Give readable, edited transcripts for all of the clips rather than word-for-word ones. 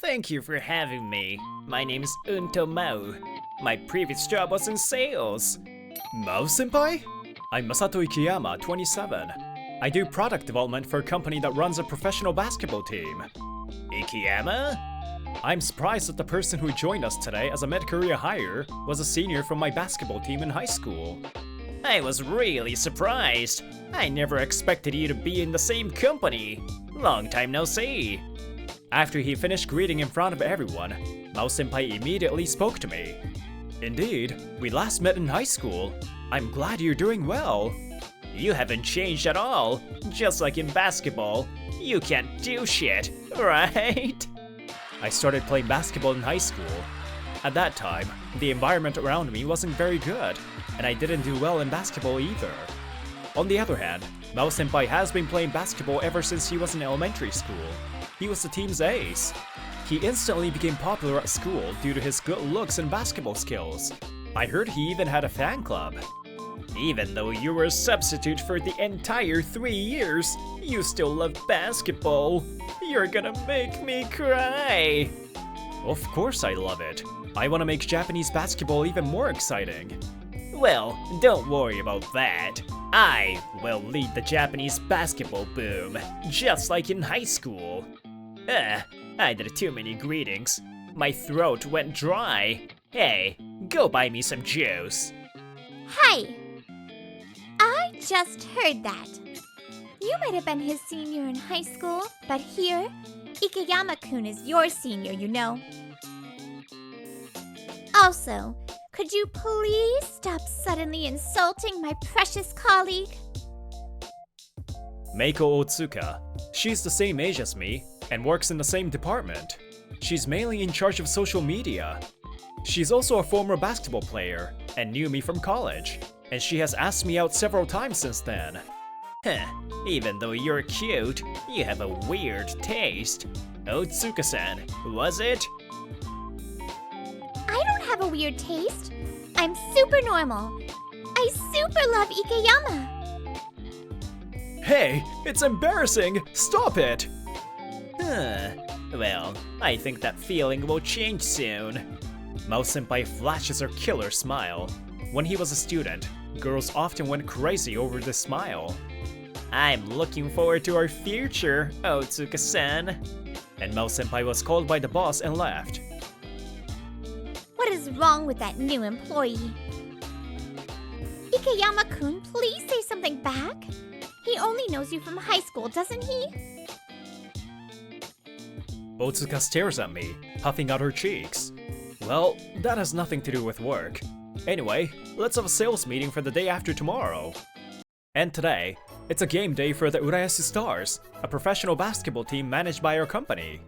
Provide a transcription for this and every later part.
Thank you for having me. My name is Unto Mao. My previous job was in sales. Mao senpai? I'm Masato Ikeyama, 27. I do product development for a company that runs a professional basketball team. Ikeyama? I'm surprised that the person who joined us today as a mid-career hire was a senior from my basketball team in high school. I was really surprised. I never expected you to be in the same company. Long time no see. After he finished greeting in front of everyone, Mao senpai immediately spoke to me. Indeed, we last met in high school. I'm glad you're doing well. You haven't changed at all. Just like in basketball, you can't do shit, right? I started playing basketball in high school. At that time, the environment around me wasn't very good, and I didn't do well in basketball either. On the other hand, Mao senpai has been playing basketball ever since he was in elementary school. He was the team's ace. He instantly became popular at school due to his good looks and basketball skills. I heard he even had a fan club. Even though you were a substitute for the entire 3 years, you still love basketball. You're gonna make me cry. Of course I love it. I want to make Japanese basketball even more exciting. Well, don't worry about that. I will lead the Japanese basketball boom, just like in high school. I did too many greetings. My throat went dry. Hey, go buy me some juice. Hi! I just heard that. You might have been his senior in high school, but here, Ikeyama-kun is your senior, you know. Also, could you please stop suddenly insulting my precious colleague? Meiko Otsuka. She's the same age as me and works in the same department. She's mainly in charge of social media. She's also a former basketball player and knew me from college, and she has asked me out several times since then. Even though you're cute, you have a weird taste. Otsuka-san, was it? I don't have a weird taste. I'm super normal. I super love Ikeyama. Hey, it's embarrassing! Stop it! Well, I think that feeling will change soon. Mao senpai flashes her killer smile. When he was a student, girls often went crazy over this smile. I'm looking forward to our future, Otsuka-san. And Mao senpai was called by the boss and left. What is wrong with that new employee? Ikeyama-kun, please say something back. He only knows you from high school, doesn't he? Otsuka stares at me, puffing out her cheeks. Well, that has nothing to do with work. Anyway, let's have a sales meeting for the day after tomorrow. And today, it's a game day for the Urayasu Stars, a professional basketball team managed by our company.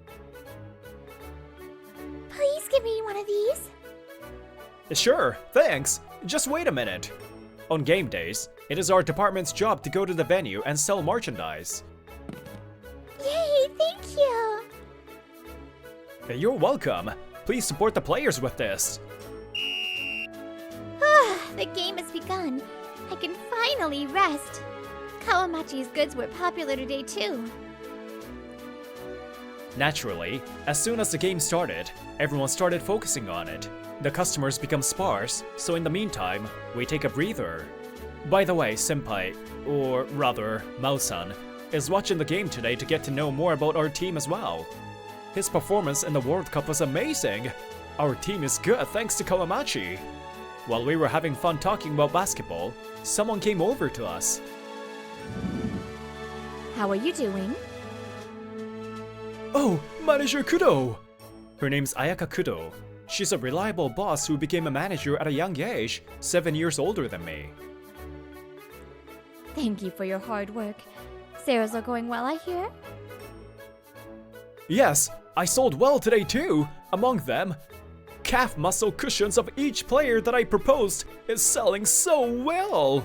Please give me one of these. Sure, thanks. Just wait a minute. On game days, it is our department's job to go to the venue and sell merchandise. Yay, thank you. You're welcome. Please support the players with this. The game has begun. I can finally rest. Kawamachi's goods were popular today too. Naturally, as soon as the game started, everyone started focusing on it. The customers become sparse, so in the meantime, we take a breather. By the way, senpai, or rather, Mao-san, is watching the game today to get to know more about our team as well. His performance in the World Cup was amazing. Our team is good thanks to Kawamachi. While we were having fun talking about basketball, someone came over to us. How are you doing? Oh, Manager Kudo! Her name's Ayaka Kudo. She's a reliable boss who became a manager at a young age, 7 years older than me. Thank you for your hard work. Sales are going well, I hear? Yes, I sold well today too. Among them, calf muscle cushions of each player that I proposed is selling so well.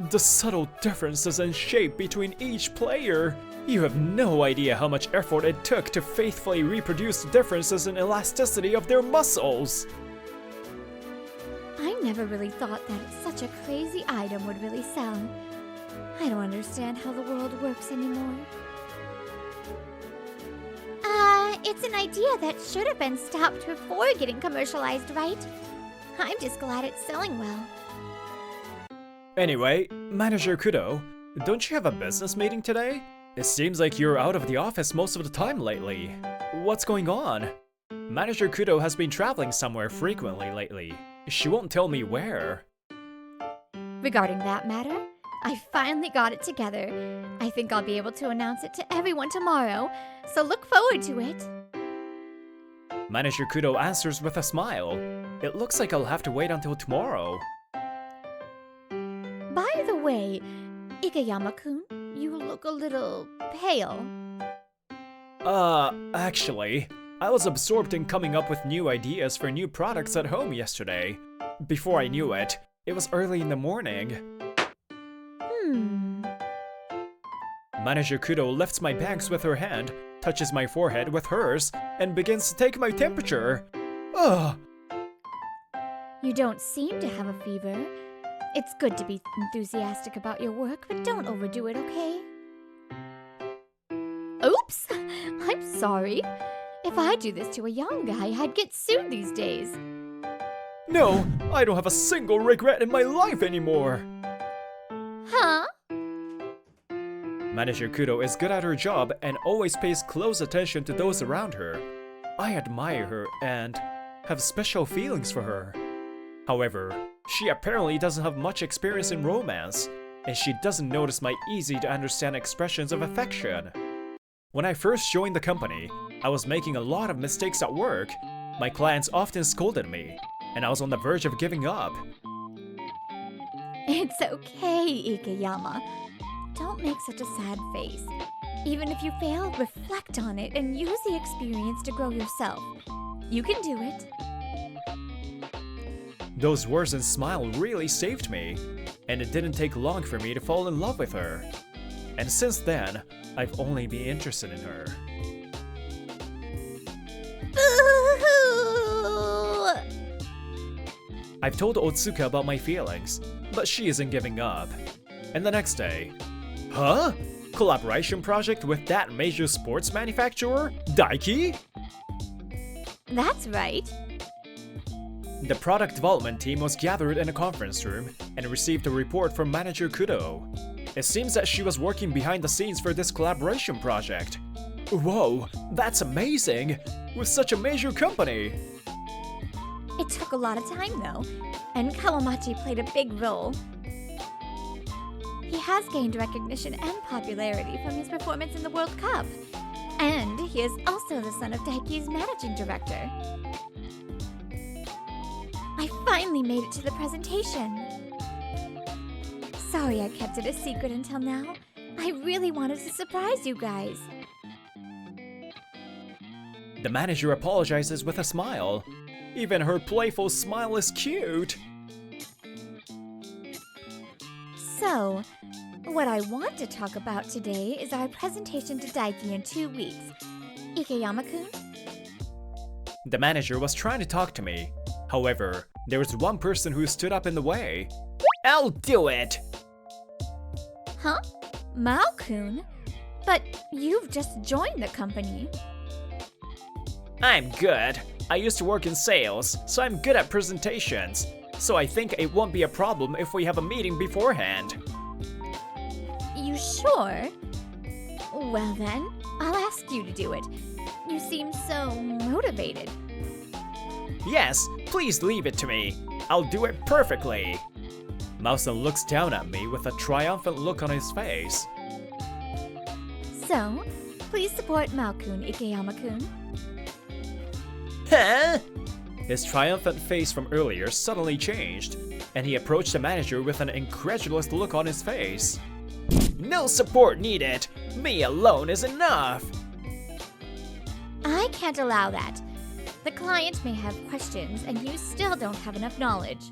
The subtle differences in shape between each player. You have no idea how much effort it took to faithfully reproduce the differences in elasticity of their muscles. I never really thought that such a crazy item would really sell. I don't understand how the world works anymore. It's an idea that should have been stopped before getting commercialized, right? I'm just glad it's selling well. Anyway, Manager Kudo, don't you have a business meeting today? It seems like you're out of the office most of the time lately. What's going on? Manager Kudo has been traveling somewhere frequently lately. She won't tell me where. Regarding that matter, I finally got it together. I think I'll be able to announce it to everyone tomorrow, so look forward to it. Manager Kudo answers with a smile. It looks like I'll have to wait until tomorrow. By the way, Ikeyama-kun, you look a little pale. Actually, I was absorbed in coming up with new ideas for new products at home yesterday. Before I knew it, it was early in the morning. Manager Kudo lifts my bags with her hand, touches my forehead with hers, and begins to take my temperature. Ugh! You don't seem to have a fever. It's good to be enthusiastic about your work, but don't overdo it, okay? Oops! I'm sorry. If I do this to a young guy, I'd get sued these days. No, I don't have a single regret in my life anymore! Huh? Manager Kudo is good at her job and always pays close attention to those around her. I admire her and have special feelings for her. However, she apparently doesn't have much experience in romance, and she doesn't notice my easy-to-understand expressions of affection. When I first joined the company, I was making a lot of mistakes at work. My clients often scolded me, and I was on the verge of giving up. It's okay, Ikeyama. Don't make such a sad face. Even if you fail, reflect on it and use the experience to grow yourself. You can do it. Those words and smile really saved me, and it didn't take long for me to fall in love with her. And since then, I've only been interested in her. Boo-hoo! I've told Otsuka about my feelings, but she isn't giving up. And the next day, huh? Collaboration project with that major sports manufacturer, Daiki? That's right. The product development team was gathered in a conference room and received a report from Manager Kudo. It seems that she was working behind the scenes for this collaboration project. Whoa, that's amazing! With such a major company! It took a lot of time, though, and Kawamachi played a big role. He has gained recognition and popularity from his performance in the World Cup. And he is also the son of Daiki's managing director. I finally made it to the presentation. Sorry I kept it a secret until now. I really wanted to surprise you guys. The manager apologizes with a smile. Even her playful smile is cute. So, what I want to talk about today is our presentation to Daiki in 2 weeks. Ikeyama-kun? The manager was trying to talk to me. However, there was one person who stood up in the way. I'll do it! Huh? Mao-kun? But you've just joined the company. I'm good. I used to work in sales, so I'm good at presentations. So I think it won't be a problem if we have a meeting beforehand. You sure? Well then, I'll ask you to do it. You seem so motivated. Yes, please leave it to me. I'll do it perfectly. Mao-san looks down at me with a triumphant look on his face. So, please support Mao-kun, Ikeyama-kun. Huh? His triumphant face from earlier suddenly changed, and he approached the manager with an incredulous look on his face. No support needed. Me alone is enough. I can't allow that. The client may have questions, and you still don't have enough knowledge.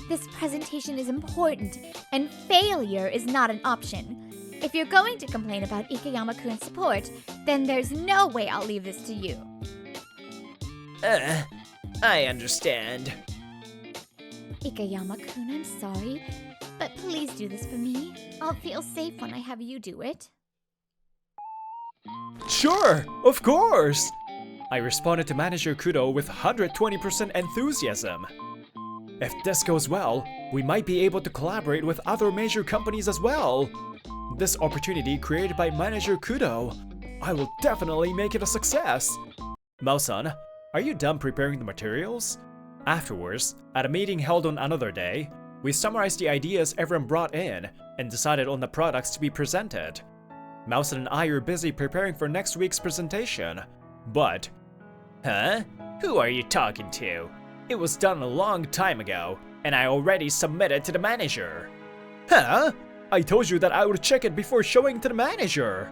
This presentation is important, and failure is not an option. If you're going to complain about Ikeyama-kun's support, then there's no way I'll leave this to you. I understand. Ikeyama-kun, I'm sorry, but please do this for me. I'll feel safe when I have you do it. Sure, of course! I responded to Manager Kudo with 120% enthusiasm. If this goes well, we might be able to collaborate with other major companies as well. This opportunity created by Manager Kudo, I will definitely make it a success. Mao-san, are you done preparing the materials? Afterwards, at a meeting held on another day, we summarized the ideas everyone brought in and decided on the products to be presented. Mao-san and I are busy preparing for next week's presentation, but... Huh? Who are you talking to? It was done a long time ago, and I already submitted to the manager. Huh? I told you that I would check it before showing to the manager.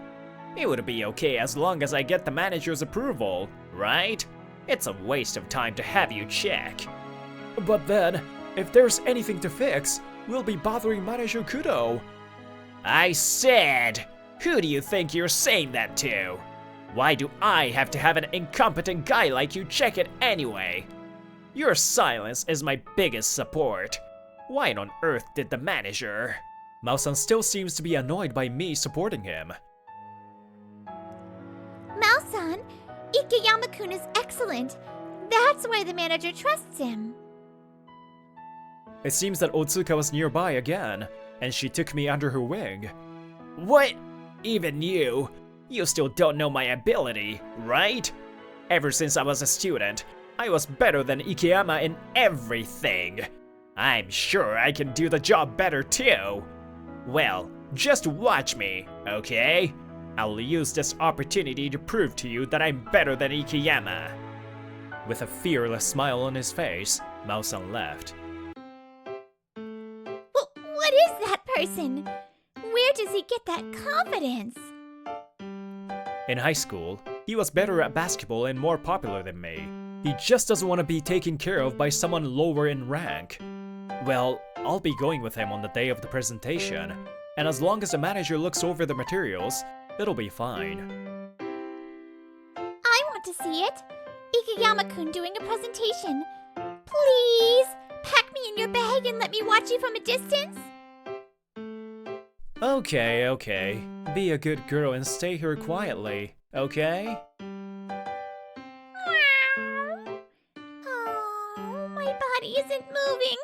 It would be okay as long as I get the manager's approval, right? It's a waste of time to have you check. But then, if there's anything to fix, we'll be bothering Manager Kudo. I said, who do you think you're saying that to? Why do I have to have an incompetent guy like you check it anyway? Your silence is my biggest support. Why on earth did the manager? Mao-san still seems to be annoyed by me supporting him. Mao-san, Ikeyama-kun is excellent. That's why the manager trusts him. It seems that Otsuka was nearby again, and she took me under her wing. What? Even you? You still don't know my ability, right? Ever since I was a student, I was better than Ikeyama in everything. I'm sure I can do the job better too. Well, just watch me, okay? I'll use this opportunity to prove to you that I'm better than Ikeyama. With a fearless smile on his face, Mao-san left. What is that person? Where does he get that confidence? In high school, he was better at basketball and more popular than me. He just doesn't want to be taken care of by someone lower in rank. Well, I'll be going with him on the day of the presentation, and as long as the manager looks over the materials, it'll be fine. I want to see it. Ikeyama-kun doing a presentation. Please, pack me in your bag and let me watch you from a distance. Okay. Be a good girl and stay here quietly, okay? Oh, my body isn't moving.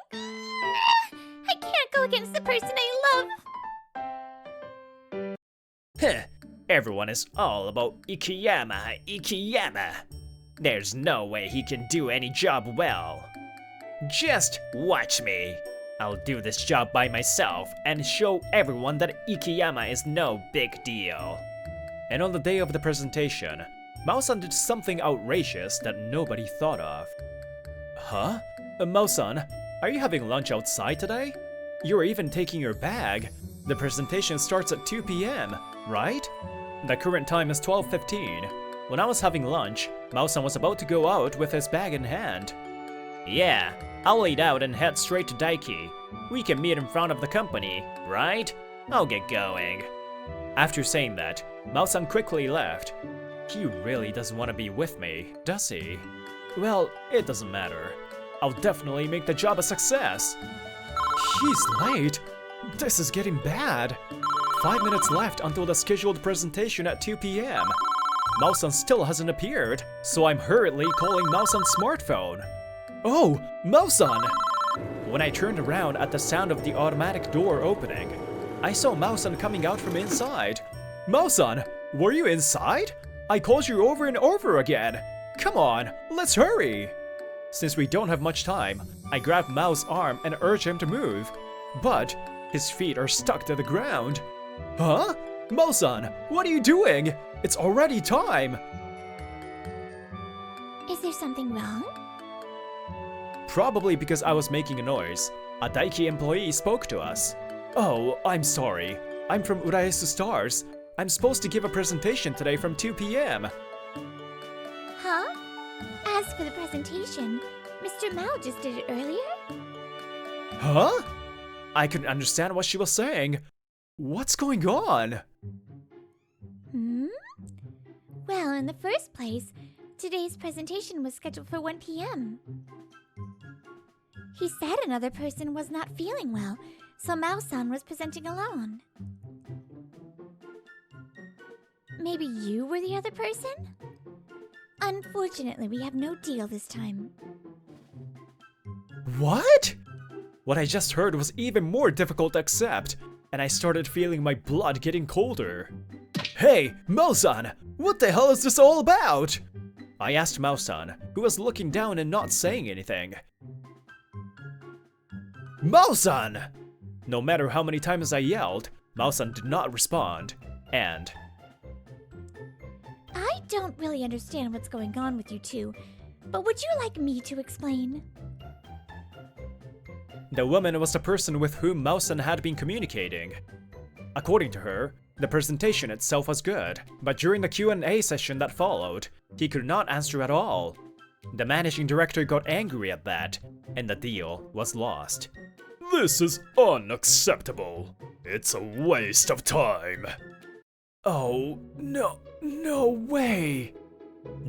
I can't go against the person I love. Heh, everyone is all about Ikeyama. There's no way he can do any job well. Just watch me. I'll do this job by myself and show everyone that Ikeyama is no big deal. And on the day of the presentation, Mao-san did something outrageous that nobody thought of. Huh? Mao-san, are you having lunch outside today? You're even taking your bag. The presentation starts at 2 p.m., right? The current time is 12:15. When I was having lunch, Mao-san was about to go out with his bag in hand. Yeah, I'll eat out and head straight to Daiki. We can meet in front of the company, right? I'll get going. After saying that, Mao-san quickly left. He really doesn't want to be with me, does he? Well, it doesn't matter. I'll definitely make the job a success. He's late. This is getting bad. 5 minutes left until the scheduled presentation at 2 p.m. Mao-san still hasn't appeared, so I'm hurriedly calling Mao-san's smartphone. Oh, Mao-san! When I turned around at the sound of the automatic door opening, I saw Mao-san coming out from inside. Mao-san, were you inside? I called you over and over again. Come on, let's hurry! Since we don't have much time, I grabbed Mao's arm and urged him to move. But his feet are stuck to the ground. Huh? Mao-san, what are you doing? It's already time! Is there something wrong? Probably because I was making a noise. A Daiki employee spoke to us. Oh, I'm sorry. I'm from Urayasu Stars. I'm supposed to give a presentation today from 2 p.m. Huh? As for the presentation, Mr. Mao just did it earlier? Huh? I couldn't understand what she was saying. What's going on? Well, in the first place, today's presentation was scheduled for 1 p.m. He said another person was not feeling well, so Mao-san was presenting alone. maybe you were the other person? Unfortunately, we have no deal this time. What? What I just heard was even more difficult to accept, and I started feeling my blood getting colder. Hey, Mao-san! What the hell is this all about? I asked Mao-san, who was looking down and not saying anything. Mao-san! No matter how many times I yelled, Mao-san did not respond, and... I don't really understand what's going on with you two, but would you like me to explain? The woman was the person with whom Mao-san had been communicating. According to her, the presentation itself was good, but during the Q&A session that followed, he could not answer at all. The managing director got angry at that, and the deal was lost. This is unacceptable. It's a waste of time. Oh, no way!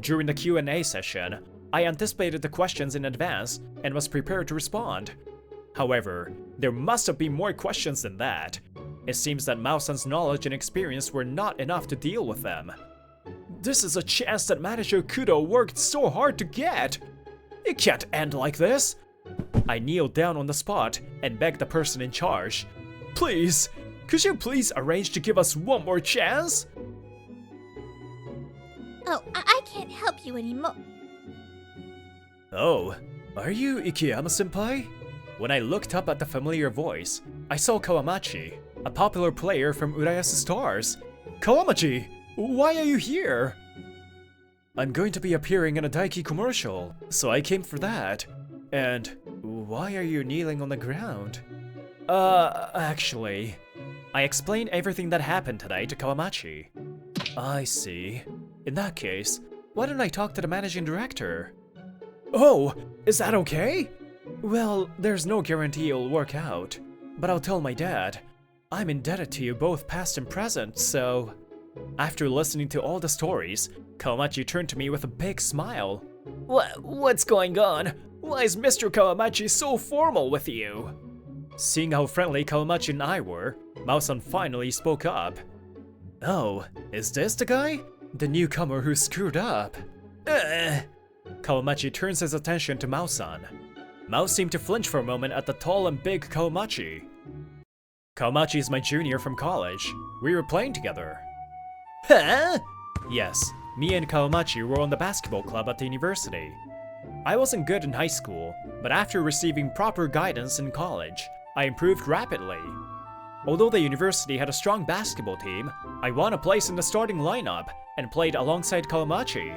During the Q&A session, I anticipated the questions in advance and was prepared to respond. However, there must have been more questions than that. It seems that Mao-san's knowledge and experience were not enough to deal with them. This is a chance that Manager Kudo worked so hard to get! It can't end like this! I kneeled down on the spot and begged the person in charge. Please, could you please arrange to give us one more chance? Oh, I can't help you anymore. Oh, are you Ikeyama-senpai? When I looked up at the familiar voice, I saw Kawamachi, a popular player from Urayasu Stars. Kawamachi, why are you here? I'm going to be appearing in a Daiki commercial, so I came for that. And why are you kneeling on the ground? Actually, I explained everything that happened today to Kawamachi. I see. In that case, why don't I talk to the managing director? Oh, is that okay? Well, there's no guarantee it'll work out, but I'll tell my dad. I'm indebted to you both past and present, so... After listening to all the stories, Kawamachi turned to me with a big smile. What's going on? Why is Mr. Kawamachi so formal with you? Seeing how friendly Kawamachi and I were, Mao-san finally spoke up. Oh, is this the guy? The newcomer who screwed up? Kawamachi turns his attention to Mao-san. Mao seemed to flinch for a moment at the tall and big Kawamachi. Kawamachi is my junior from college. We were playing together. Huh? Yes, me and Kawamachi were on the basketball club at the university. I wasn't good in high school, but after receiving proper guidance in college, I improved rapidly. Although the university had a strong basketball team, I won a place in the starting lineup and played alongside Kawamachi.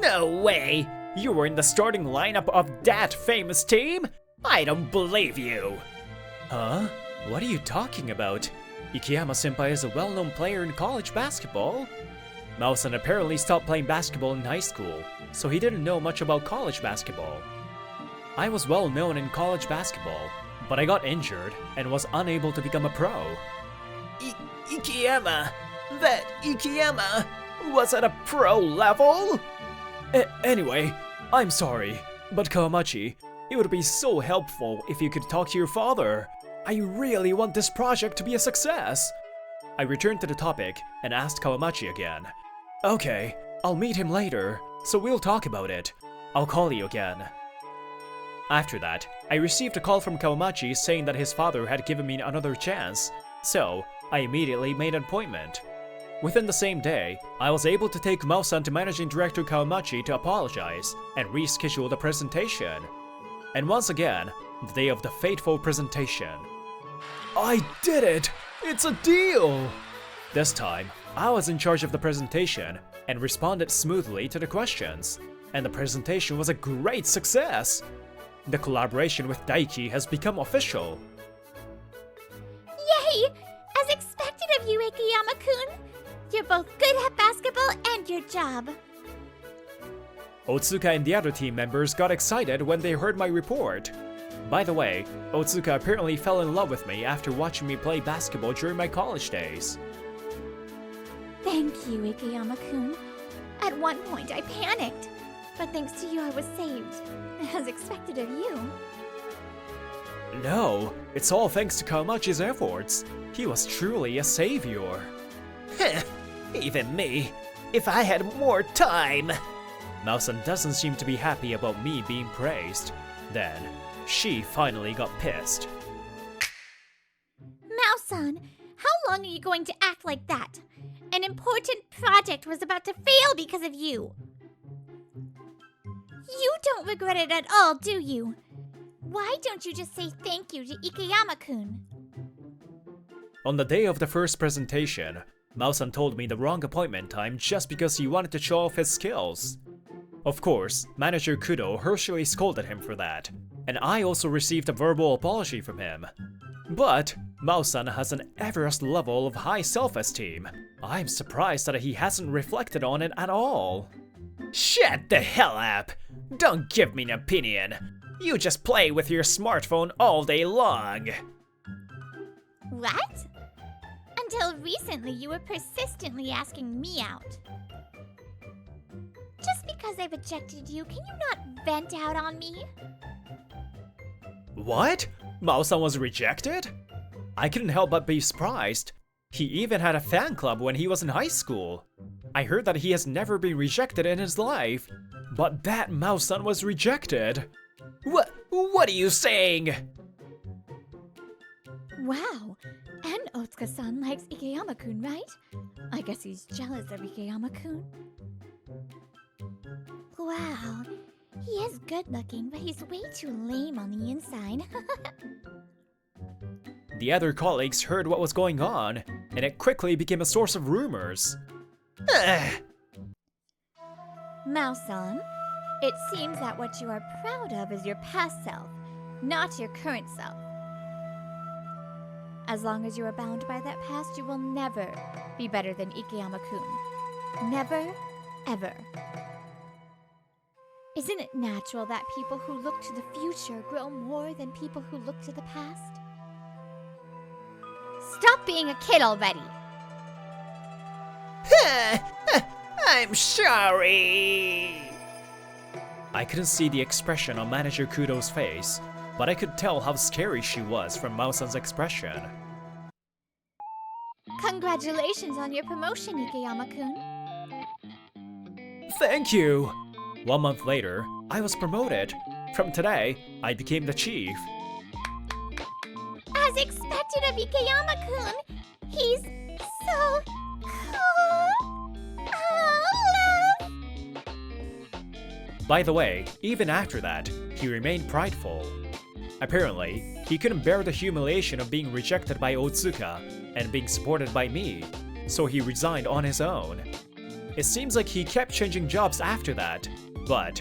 No way! You were in the starting lineup of that famous team? I don't believe you! Huh? What are you talking about? Ikeyama-senpai is a well-known player in college basketball. Mao-san apparently stopped playing basketball in high school, so he didn't know much about college basketball. I was well known in college basketball, but I got injured and was unable to become a pro. Ikeyama? That Ikeyama? Was at a pro level? Anyway, I'm sorry, but Kawamachi, it would be so helpful if you could talk to your father. I really want this project to be a success. I returned to the topic and asked Kawamachi again. Okay, I'll meet him later, so we'll talk about it. I'll call you again. After that, I received a call from Kawamachi saying that his father had given me another chance, so I immediately made an appointment. Within the same day, I was able to take Mao-san to Managing Director Kawamachi to apologize and reschedule the presentation. And once again, the day of the fateful presentation. I did it! It's a deal! This time, I was in charge of the presentation and responded smoothly to the questions, and the presentation was a great success! The collaboration with Daiki has become official. Yay! As expected of you, Ikeyama-kun! You're both good at basketball and your job. Otsuka and the other team members got excited when they heard my report. By the way, Otsuka apparently fell in love with me after watching me play basketball during my college days. Thank you, Ikeyama-kun. At one point I panicked, but thanks to you I was saved, as expected of you. No, it's all thanks to Kawamachi's efforts. He was truly a savior. Even me, if I had more time. Mao-san doesn't seem to be happy about me being praised. Then, she finally got pissed. Mao-san, how long are you going to act like that? An important project was about to fail because of you. You don't regret it at all, do you? Why don't you just say thank you to Ikeyama-kun? On the day of the first presentation, Mao-san told me the wrong appointment time just because he wanted to show off his skills. Of course, Manager Kudo harshly scolded him for that, and I also received a verbal apology from him. But Mao-san has an Everest level of high self-esteem. I'm surprised that he hasn't reflected on it at all. Shut the hell up! Don't give me an opinion. You just play with your smartphone all day long. What? Until recently, you were persistently asking me out. Just because I rejected you, can you not vent out on me? What? Mao-san was rejected? I couldn't help but be surprised. He even had a fan club when he was in high school. I heard that he has never been rejected in his life, but that Mao-san was rejected. What are you saying? Wow, and Otsuka-san likes Ikeyama-kun, right? I guess he's jealous of Ikeyama-kun. Wow, he is good looking, but he's way too lame on the inside. The other colleagues heard what was going on, and it quickly became a source of rumors. Mao-san, it seems that what you are proud of is your past self, not your current self. As long as you are bound by that past, you will never be better than Ikeyama-kun. Never, ever. Isn't it natural that people who look to the future grow more than people who look to the past? Stop being a kid already! I'm sorry. I couldn't see the expression on Manager Kudo's face, but I could tell how scary she was from Mao-san's expression. Congratulations on your promotion, Ikeyama-kun. Thank you! 1 month later, I was promoted. From today, I became the chief. As expected of Ikeyama-kun, he's so cool. Oh, love. By the way, even after that, he remained prideful. Apparently, he couldn't bear the humiliation of being rejected by Otsuka and being supported by me, so he resigned on his own. It seems like he kept changing jobs after that, but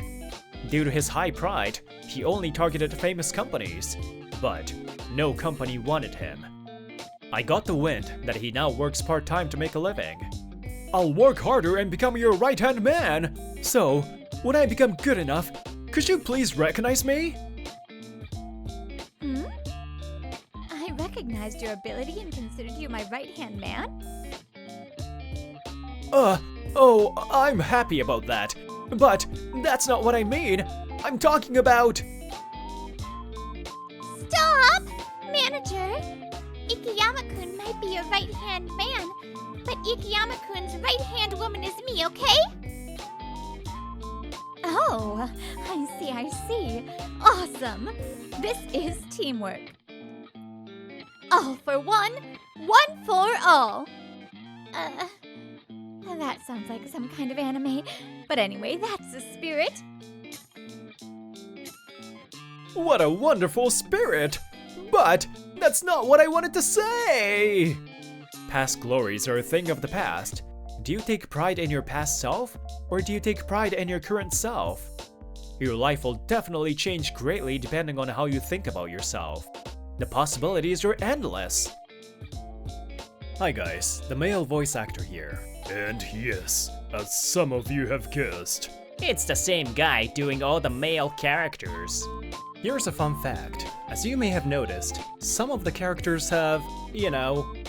due to his high pride, he only targeted famous companies, but no company wanted him. I got the wind that he now works part-time to make a living. I'll work harder and become your right-hand man! So, when I become good enough, could you please recognize me? I recognized your ability and considered you my right-hand man? Oh, I'm happy about that. But that's not what I mean. I'm talking about... Stop! Manager! Ikeyama-kun might be your right-hand man, but Ikeyama-kun's right-hand woman is me, okay? Oh, I see. Awesome! This is teamwork. All for one, one for all. That sounds like some kind of anime, but anyway, that's the spirit. What a wonderful spirit! But that's not what I wanted to say! Past glories are a thing of the past. Do you take pride in your past self, or do you take pride in your current self? Your life will definitely change greatly depending on how you think about yourself. The possibilities are endless. Hi guys, the male voice actor here. And yes, as some of you have guessed, It's the same guy doing all the male characters. Here's a fun fact. As you may have noticed, some of the characters have,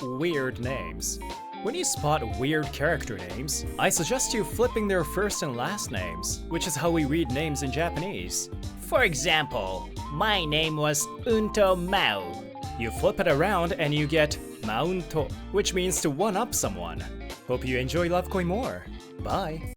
weird names. When you spot weird character names, I suggest you flipping their first and last names, which is how we read names in Japanese. For example, my name was Unto Mao. You flip it around and you get Maunto, which means to one-up someone. Hope you enjoy Love Koi more. Bye!